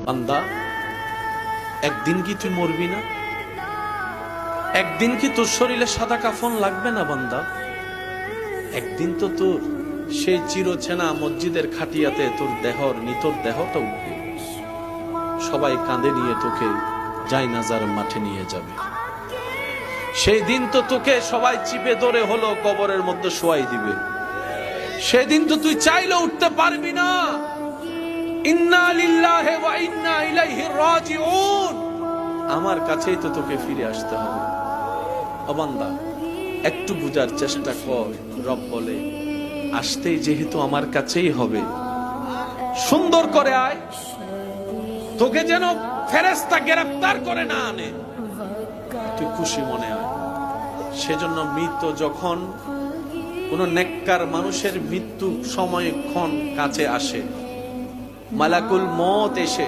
বান্দা, একদিন কি তুই মরবি না? একদিন কি তোর শরীরে সাদা কাফন লাগবে না বান্দা? একদিন তো তোর সেই চিরচেনা মসজিদের খাটিয়াতে তোর নিতর দেহটা উঠবে। সবাই কাঁধে নিয়ে তোকে জায়নাজার মাঠে নিয়ে যাবে। সেই দিন তো তোকে সবাই চিপে ধরে হলো কবরের মধ্যে শোয়াই দিবে। সেদিন তো তুই চাইলে উঠতে পারবি না। ইন্না লিল্লাহি ওয়া ইন্না ইলাইহি রাজিউন। আমার কাছেই তো তোকে ফিরে আসতে হবে। ও বান্দা, একটু বুঝার চেষ্টা কর। রব বলে, আসতেই যেহেতু আমার কাছেই হবে, সুন্দর করে আয়, তোকে যেন ফেরেশতা গ্রেফতার করে না আনে, তুই খুশি মনে আয়। সেজন্য মৃত্যু যখন কোন নেককার মানুষের মৃত্যু সময়ক্ষণ কাছে আসে, মালাকুল মউত এসে